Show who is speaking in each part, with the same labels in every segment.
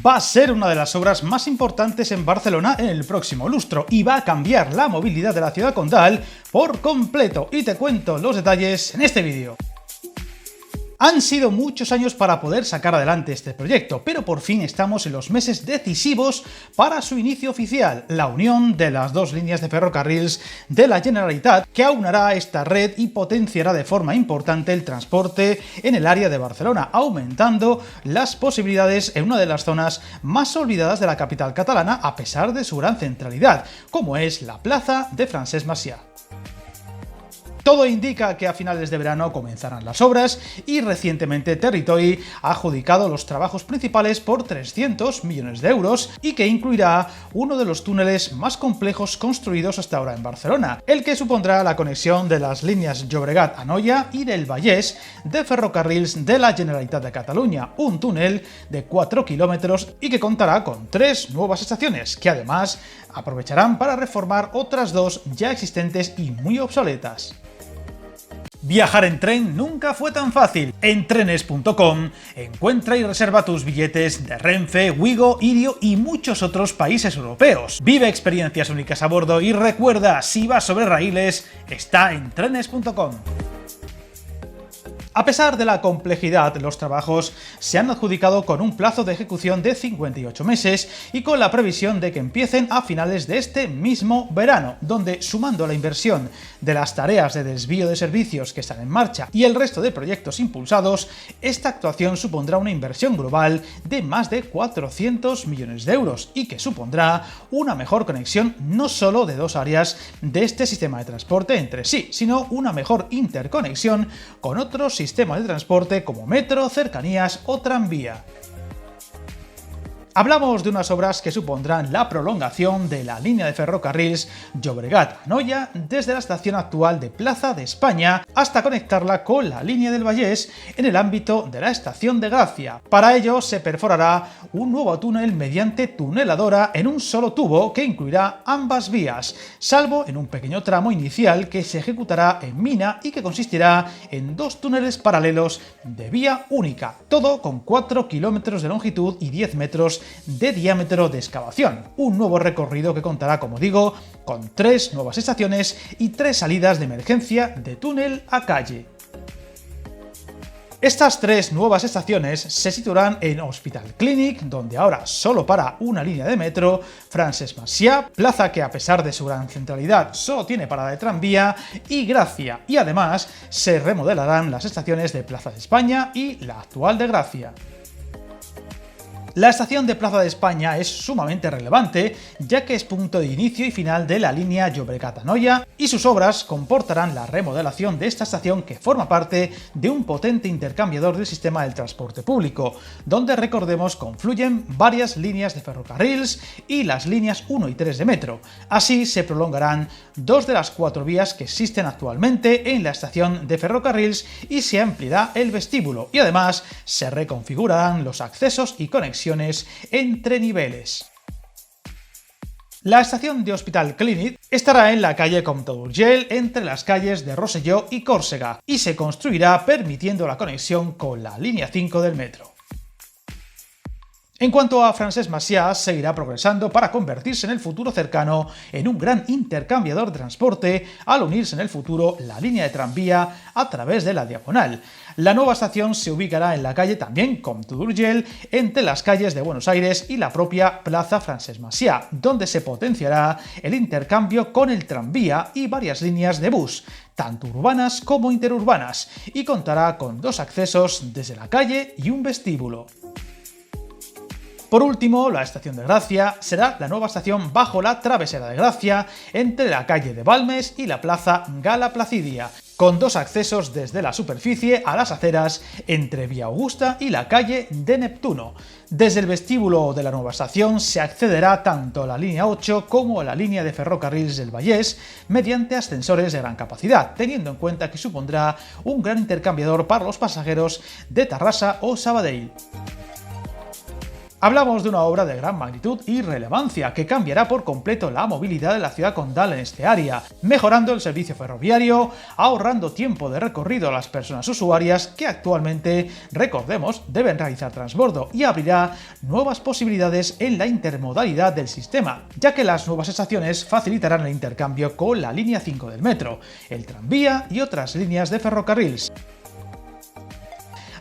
Speaker 1: va a ser una de las obras más importantes en Barcelona en el próximo lustro y va a cambiar la movilidad de la ciudad condal por completo, y te cuento los detalles en este vídeo. Han sido muchos años para poder sacar adelante este proyecto, pero por fin estamos en los meses decisivos para su inicio oficial, la unión de las dos líneas de ferrocarrils de la Generalitat, que aunará esta red y potenciará de forma importante el transporte en el área de Barcelona, aumentando las posibilidades en una de las zonas más olvidadas de la capital catalana a pesar de su gran centralidad, como es la plaza de Francesc Macià. Todo indica que a finales de verano comenzarán las obras y recientemente Territori ha adjudicado los trabajos principales por 300 millones de euros y que incluirá uno de los túneles más complejos construidos hasta ahora en Barcelona, el que supondrá la conexión de las líneas Llobregat-Anoia y del Vallès de ferrocarrils de la Generalitat de Catalunya, un túnel de 4 kilómetros y que contará con 3 nuevas estaciones, que además aprovecharán para reformar otras 2 ya existentes y muy obsoletas. Viajar en tren nunca fue tan fácil. En trenes.com encuentra y reserva tus billetes de Renfe, Wigo, Irio y muchos otros países europeos. Vive experiencias únicas a bordo y recuerda, si vas sobre raíles, está en trenes.com. A pesar de la complejidad, los trabajos se han adjudicado con un plazo de ejecución de 58 meses y con la previsión de que empiecen a finales de este mismo verano, donde, sumando la inversión de las tareas de desvío de servicios que están en marcha y el resto de proyectos impulsados, esta actuación supondrá una inversión global de más de 400 millones de euros y que supondrá una mejor conexión no solo de dos áreas de este sistema de transporte entre sí, sino una mejor interconexión con otros sistemas de transporte como metro, cercanías o tranvía. Hablamos de unas obras que supondrán la prolongación de la línea de ferrocarrils Llobregat-Anoia desde la estación actual de Plaza de España hasta conectarla con la línea del Vallès en el ámbito de la estación de Gracia. Para ello se perforará un nuevo túnel mediante tuneladora en un solo tubo que incluirá ambas vías, salvo en un pequeño tramo inicial que se ejecutará en mina y que consistirá en 2 túneles paralelos de vía única, todo con 4 kilómetros de longitud y 10 metros de diámetro de excavación. Un nuevo recorrido que contará, como digo, con 3 nuevas estaciones y 3 salidas de emergencia de túnel a calle. Estas 3 nuevas estaciones se situarán en Hospital Clínic, donde ahora solo para una línea de metro, Francesc Macià, plaza que a pesar de su gran centralidad solo tiene parada de tranvía, y Gracia, y además se remodelarán las estaciones de Plaza de España y la actual de Gracia. La estación de Plaza de España es sumamente relevante, ya que es punto de inicio y final de la línea Llobregat-Anoia y sus obras comportarán la remodelación de esta estación que forma parte de un potente intercambiador del sistema del transporte público, donde recordemos confluyen varias líneas de ferrocarrils y las líneas 1 y 3 de metro. Así se prolongarán 2 de las 4 vías que existen actualmente en la estación de ferrocarrils y se ampliará el vestíbulo y además se reconfigurarán los accesos y conexiones entre niveles. La estación de Hospital Clínic estará en la calle Comte d'Urgell entre las calles de Rosselló y Còrsega y se construirá permitiendo la conexión con la línea 5 del metro. En cuanto a Francesc Macià, seguirá progresando para convertirse en el futuro cercano en un gran intercambiador de transporte al unirse en el futuro la línea de tranvía a través de la diagonal. La nueva estación se ubicará en la calle también Comte d'Urgell entre las calles de Buenos Aires y la propia Plaza Francesc Macià, donde se potenciará el intercambio con el tranvía y varias líneas de bus, tanto urbanas como interurbanas, y contará con 2 accesos desde la calle y un vestíbulo. Por último, la estación de Gracia será la nueva estación bajo la travesera de Gracia entre la calle de Balmes y la plaza Gala Placidia, con 2 accesos desde la superficie a las aceras entre Vía Augusta y la calle de Neptuno. Desde el vestíbulo de la nueva estación se accederá tanto a la línea 8 como a la línea de ferrocarriles del Vallès mediante ascensores de gran capacidad, teniendo en cuenta que supondrá un gran intercambiador para los pasajeros de Terrassa o Sabadell. Hablamos de una obra de gran magnitud y relevancia que cambiará por completo la movilidad de la ciudad condal en este área, mejorando el servicio ferroviario, ahorrando tiempo de recorrido a las personas usuarias que actualmente, recordemos, deben realizar transbordo, y abrirá nuevas posibilidades en la intermodalidad del sistema, ya que las nuevas estaciones facilitarán el intercambio con la línea 5 del metro, el tranvía y otras líneas de ferrocarriles.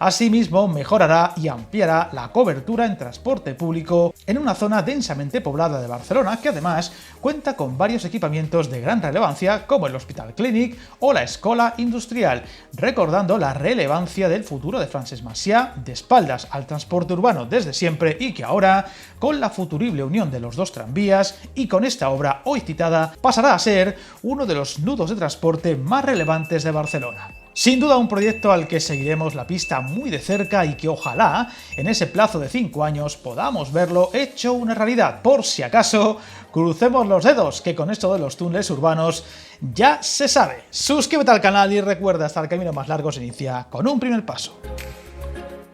Speaker 1: Asimismo, mejorará y ampliará la cobertura en transporte público en una zona densamente poblada de Barcelona, que además cuenta con varios equipamientos de gran relevancia como el Hospital Clínic o la Escola Industrial, recordando la relevancia del futuro de Francesc Macià de espaldas al transporte urbano desde siempre, y que ahora, con la futurible unión de los dos tranvías y con esta obra hoy citada, pasará a ser uno de los nudos de transporte más relevantes de Barcelona. Sin duda un proyecto al que seguiremos la pista muy de cerca y que ojalá en ese plazo de 5 años podamos verlo hecho una realidad. Por si acaso, crucemos los dedos, que con esto de los túneles urbanos ya se sabe. Suscríbete al canal y recuerda, hasta el camino más largo se inicia con un primer paso.